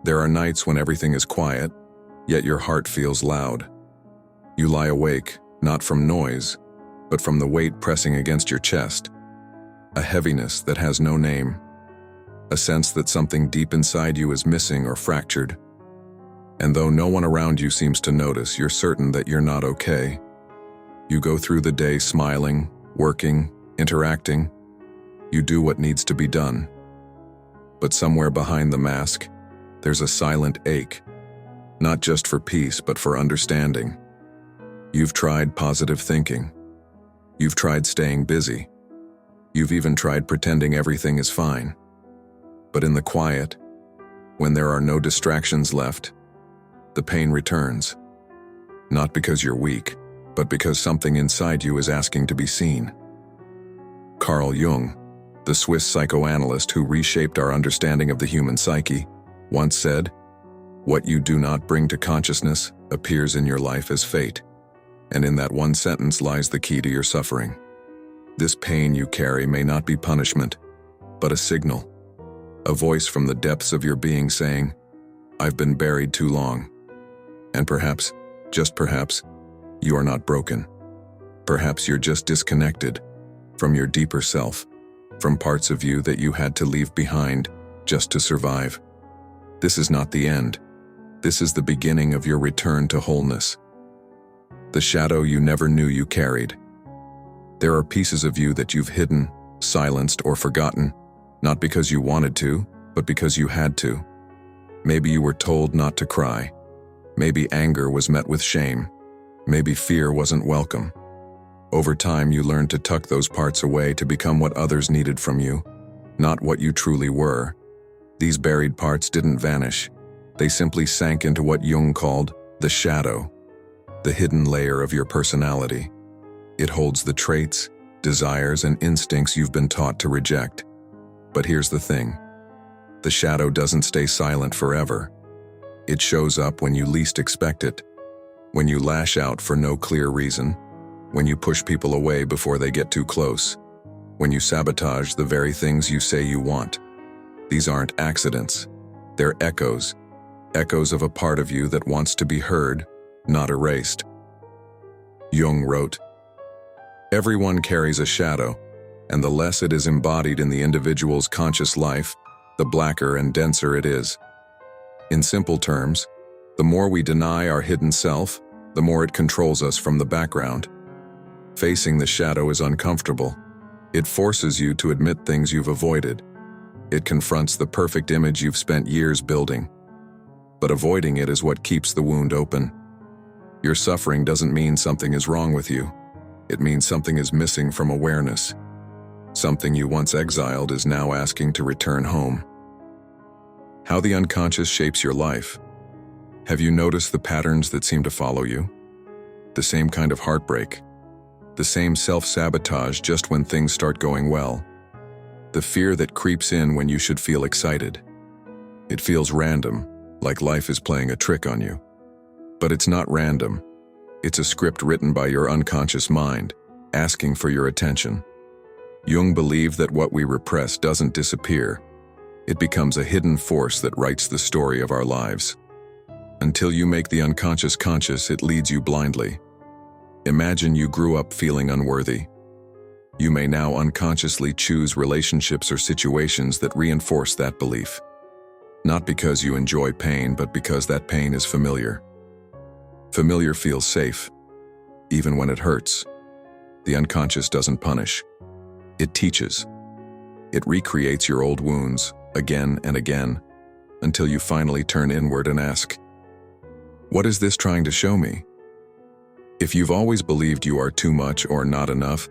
There are nights when everything is quiet, yet your heart feels loud. You lie awake, not from noise, but from the weight pressing against your chest. A heaviness that has no name. A sense that something deep inside you is missing or fractured. And though no one around you seems to notice, you're certain that you're not okay. You go through the day smiling, working, interacting. You do what needs to be done. But somewhere behind the mask, there's a silent ache. Not just for peace, but for understanding. You've tried positive thinking. You've tried staying busy. You've even tried pretending everything is fine. But in the quiet, when there are no distractions left, the pain returns. Not because you're weak, but because something inside you is asking to be seen. Carl Jung, the Swiss psychoanalyst who reshaped our understanding of the human psyche, once said, "What you do not bring to consciousness appears in your life as fate." And in that one sentence lies the key to your suffering. This pain you carry may not be punishment, but a signal. A voice from the depths of your being saying, "I've been buried too long." And perhaps, just perhaps, you are not broken. Perhaps you're just disconnected from your deeper self, from parts of you that you had to leave behind just to survive. This is not the end. This is the beginning of your return to wholeness. The shadow you never knew you carried. There are pieces of you that you've hidden, silenced, or forgotten, not because you wanted to, but because you had to. Maybe you were told not to cry. Maybe anger was met with shame. Maybe fear wasn't welcome. Over time, you learned to tuck those parts away to become what others needed from you, not what you truly were. These buried parts didn't vanish. They simply sank into what Jung called the shadow, the hidden layer of your personality. It holds the traits, desires, and instincts you've been taught to reject. But here's the thing. The shadow doesn't stay silent forever. It shows up when you least expect it. When you lash out for no clear reason. When you push people away before they get too close. When you sabotage the very things you say you want. These aren't accidents. They're echoes. Echoes of a part of you that wants to be heard, not erased. Jung wrote, "Everyone carries a shadow, and the less it is embodied in the individual's conscious life, the blacker and denser it is. In simple terms, the more we deny our hidden self, the more it controls us from the background. Facing the shadow is uncomfortable. It forces you to admit things you've avoided. It confronts the perfect image you've spent years building. But avoiding it is what keeps the wound open. Your suffering doesn't mean something is wrong with you. It means something is missing from awareness. Something you once exiled is now asking to return home." How the unconscious shapes your life. Have you noticed the patterns that seem to follow you? The same kind of heartbreak. The same self-sabotage just when things start going well. The fear that creeps in when you should feel excited. It feels random, like life is playing a trick on you. But it's not random. It's a script written by your unconscious mind, asking for your attention. Jung believed that what we repress doesn't disappear. It becomes a hidden force that writes the story of our lives. Until you make the unconscious conscious, it leads you blindly. Imagine you grew up feeling unworthy. You may now unconsciously choose relationships or situations that reinforce that belief. Not because you enjoy pain, but because that pain is familiar. Familiar feels safe, even when it hurts. The unconscious doesn't punish. It teaches. It recreates your old wounds again and again, until you finally turn inward and ask, "What is this trying to show me?" If you've always believed you are too much or not enough,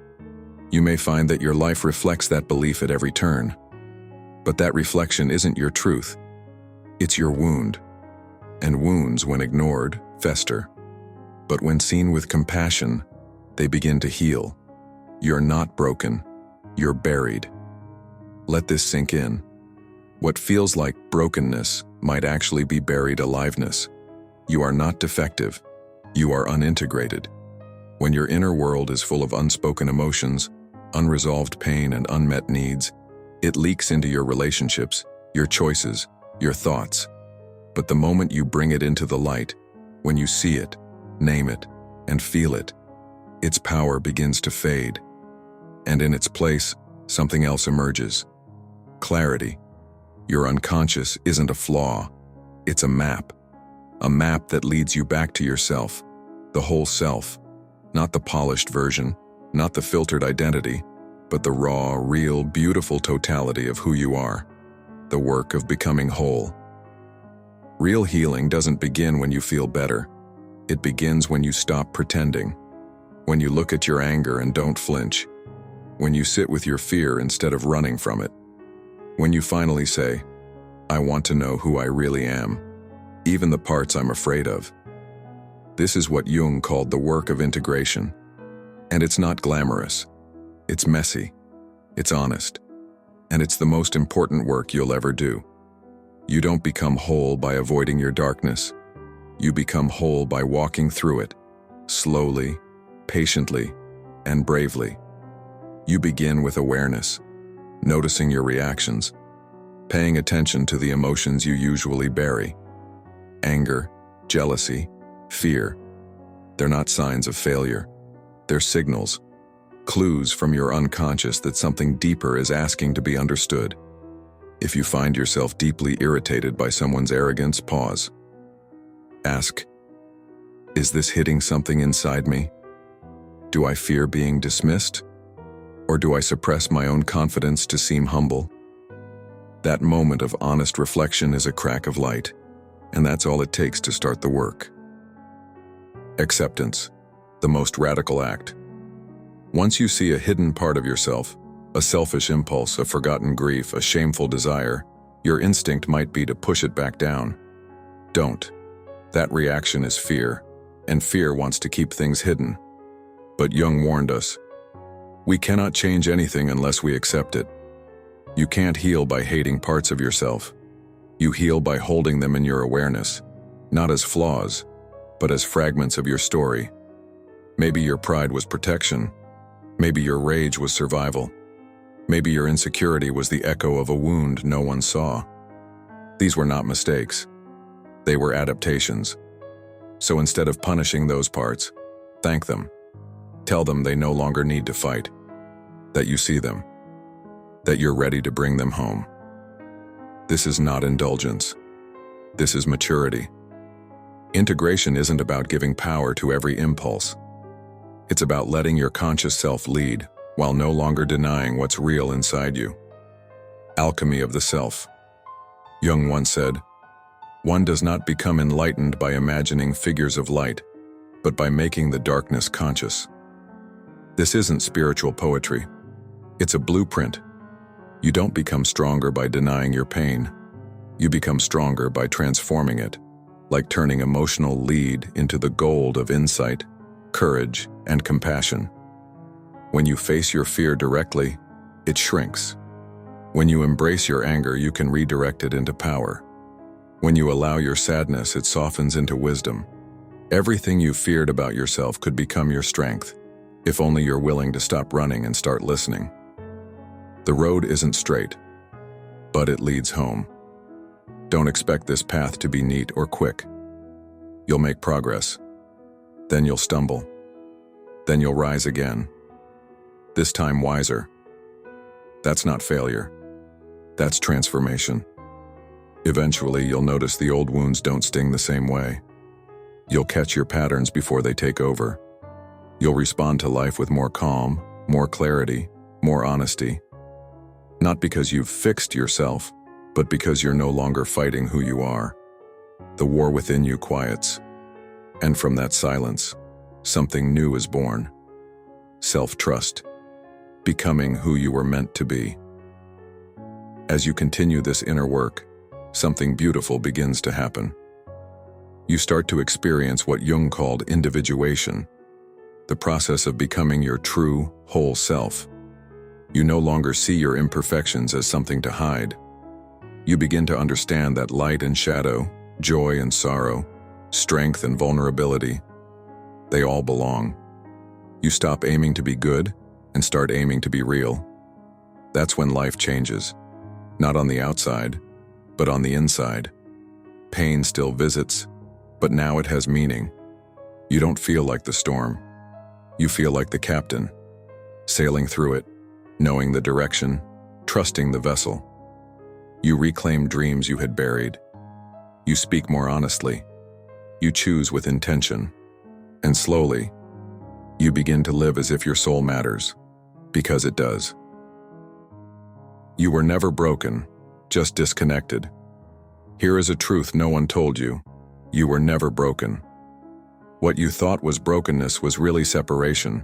you may find that your life reflects that belief at every turn. But that reflection isn't your truth. It's your wound. And wounds, when ignored, fester. But when seen with compassion, they begin to heal. You're not broken. You're buried. Let this sink in. What feels like brokenness might actually be buried aliveness. You are not defective. You are unintegrated. When your inner world is full of unspoken emotions, unresolved pain, and unmet needs, it leaks into your relationships, your choices, your thoughts. But the moment you bring it into the light, when you see it, name it, and feel it, its power begins to fade. And in its place, something else emerges. Clarity. Your unconscious isn't a flaw. It's a map that leads you back to yourself, the whole self, not the polished version, not the filtered identity, but the raw, real, beautiful totality of who you are, the work of becoming whole. Real healing doesn't begin when you feel better. It begins when you stop pretending, when you look at your anger and don't flinch, when you sit with your fear instead of running from it, when you finally say, I want to know who I really am, even the parts I'm afraid of. This is what Jung called the work of integration. And it's not glamorous. It's messy. It's honest. And it's the most important work you'll ever do. You don't become whole by avoiding your darkness. You become whole by walking through it, slowly, patiently, and bravely. You begin with awareness, noticing your reactions, paying attention to the emotions you usually bury. Anger, jealousy, fear. They're not signs of failure. They're signals, clues from your unconscious that something deeper is asking to be understood. If you find yourself deeply irritated by someone's arrogance, pause. Ask, is this hitting something inside me? Do I fear being dismissed? Or do I suppress my own confidence to seem humble? That moment of honest reflection is a crack of light, and that's all it takes to start the work. Acceptance, the most radical act. Once you see a hidden part of yourself, a selfish impulse, a forgotten grief, a shameful desire, your instinct might be to push it back down. Don't. That reaction is fear, and fear wants to keep things hidden. But Jung warned us, we cannot change anything unless we accept it. You can't heal by hating parts of yourself. You heal by holding them in your awareness, not as flaws, but as fragments of your story. Maybe your pride was protection. Maybe your rage was survival. Maybe your insecurity was the echo of a wound no one saw. These were not mistakes. They were adaptations. So instead of punishing those parts, thank them. Tell them they no longer need to fight. That you see them. That you're ready to bring them home. This is not indulgence. This is maturity. Integration isn't about giving power to every impulse. It's about letting your conscious self lead while no longer denying what's real inside you. Alchemy of the self. Jung once said, one does not become enlightened by imagining figures of light, but by making the darkness conscious. This isn't spiritual poetry. It's a blueprint. You don't become stronger by denying your pain. You become stronger by transforming it, like turning emotional lead into the gold of insight, courage, and compassion. When you face your fear directly, it shrinks. When you embrace your anger, you can redirect it into power. When you allow your sadness, it softens into wisdom. Everything you feared about yourself could become your strength, if only you're willing to stop running and start listening. The road isn't straight, but it leads home. Don't expect this path to be neat or quick. You'll make progress. Then you'll stumble. Then you'll rise again. This time wiser. That's not failure. That's transformation. Eventually, you'll notice the old wounds don't sting the same way. You'll catch your patterns before they take over. You'll respond to life with more calm, more clarity, more honesty. Not because you've fixed yourself, but because you're no longer fighting who you are. The war within you quiets. And from that silence, something new is born. Self-trust. Becoming who you were meant to be. As you continue this inner work, something beautiful begins to happen. You start to experience what Jung called individuation, the process of becoming your true, whole self. You no longer see your imperfections as something to hide. You begin to understand that light and shadow, joy and sorrow, strength and vulnerability, they all belong. You stop aiming to be good and start aiming to be real. That's when life changes, not on the outside, but on the inside. Pain still visits, but now it has meaning. You don't feel like the storm. You feel like the captain, sailing through it, knowing the direction, trusting the vessel. You reclaim dreams you had buried. You speak more honestly. You choose with intention. And slowly, you begin to live as if your soul matters, because it does. You were never broken, just disconnected. Here is a truth no one told you. You were never broken. What you thought was brokenness was really separation,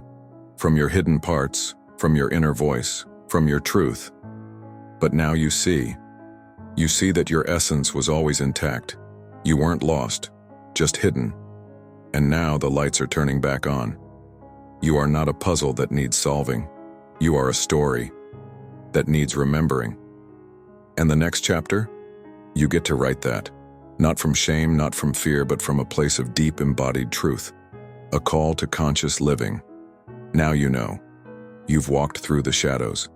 from your hidden parts, from your inner voice, from your truth. But now you see that your essence was always intact. You weren't lost, just hidden. And now the lights are turning back on. You are not a puzzle that needs solving. You are a story that needs remembering. And the next chapter? You get to write that. Not from shame, not from fear, but from a place of deep embodied truth. A call to conscious living. Now you know. You've walked through the shadows.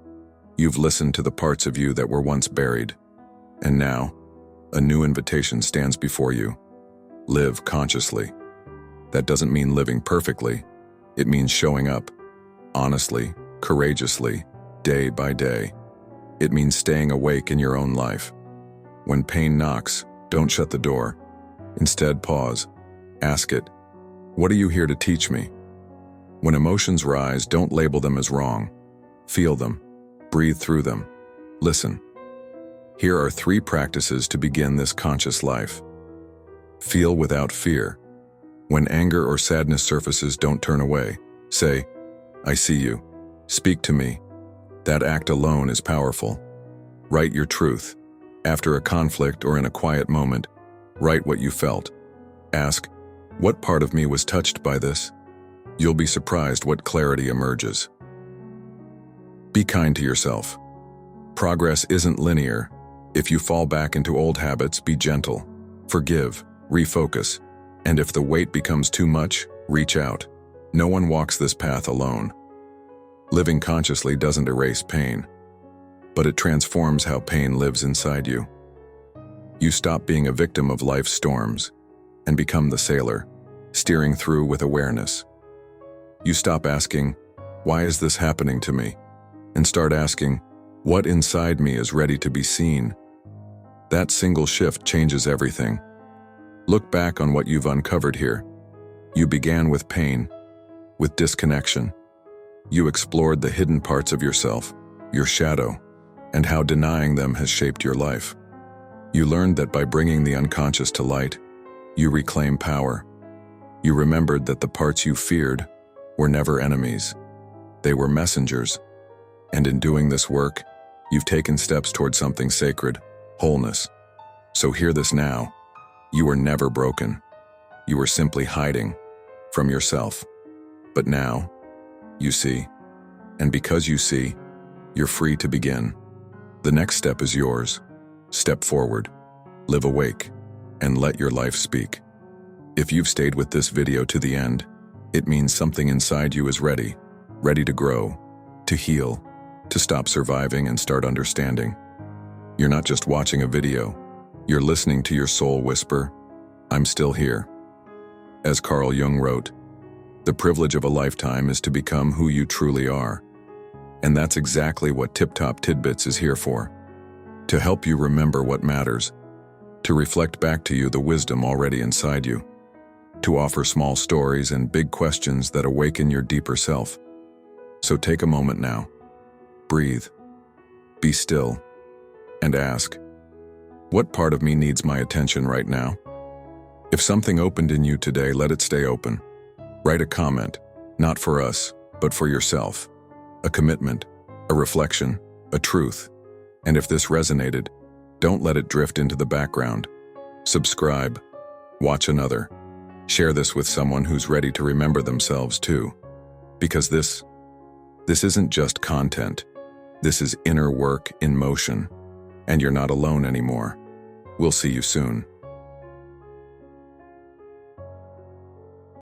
You've listened to the parts of you that were once buried. And now, a new invitation stands before you. Live consciously. That doesn't mean living perfectly. It means showing up, honestly, courageously, day by day. It means staying awake in your own life. When pain knocks, don't shut the door. Instead, pause. Ask it, what are you here to teach me? When emotions rise, don't label them as wrong. Feel them. Breathe through them. Listen. Here are 3 practices to begin this conscious life. Feel without fear. When anger or sadness surfaces, don't turn away. Say, I see you. Speak to me. That act alone is powerful. Write your truth. After a conflict or in a quiet moment, write what you felt. Ask, what part of me was touched by this? You'll be surprised what clarity emerges. Be kind to yourself. Progress isn't linear. If you fall back into old habits, be gentle. Forgive, refocus, and if the weight becomes too much, reach out. No one walks this path alone. Living consciously doesn't erase pain, but it transforms how pain lives inside you. You stop being a victim of life's storms and become the sailor, steering through with awareness. You stop asking, why is this happening to me? And start asking, what inside me is ready to be seen? That single shift changes everything. Look back on what you've uncovered here. You began with pain, with disconnection. You explored the hidden parts of yourself, your shadow, and how denying them has shaped your life. You learned that by bringing the unconscious to light, you reclaim power. You remembered that the parts you feared were never enemies. They were messengers. And in doing this work, you've taken steps toward something sacred, wholeness. So hear this now. You were never broken. You were simply hiding from yourself. But now, you see. And because you see, you're free to begin. The next step is yours. Step forward, live awake, and let your life speak. If you've stayed with this video to the end, it means something inside you is ready to grow, to heal, to stop surviving and start understanding. You're not just watching a video, you're listening to your soul whisper, I'm still here. As Carl Jung wrote, the privilege of a lifetime is to become who you truly are. And that's exactly what Tiptop Tidbits is here for. To help you remember what matters, to reflect back to you the wisdom already inside you, to offer small stories and big questions that awaken your deeper self. So take a moment now, breathe, be still, and ask, what part of me needs my attention right now? If something opened in you today, let it stay open. Write a comment, not for us, but for yourself. A commitment, a reflection, a truth. And if this resonated, don't let it drift into the background. Subscribe, watch another. Share this with someone who's ready to remember themselves too. Because this isn't just content. This is inner work in motion. And you're not alone anymore. We'll see you soon.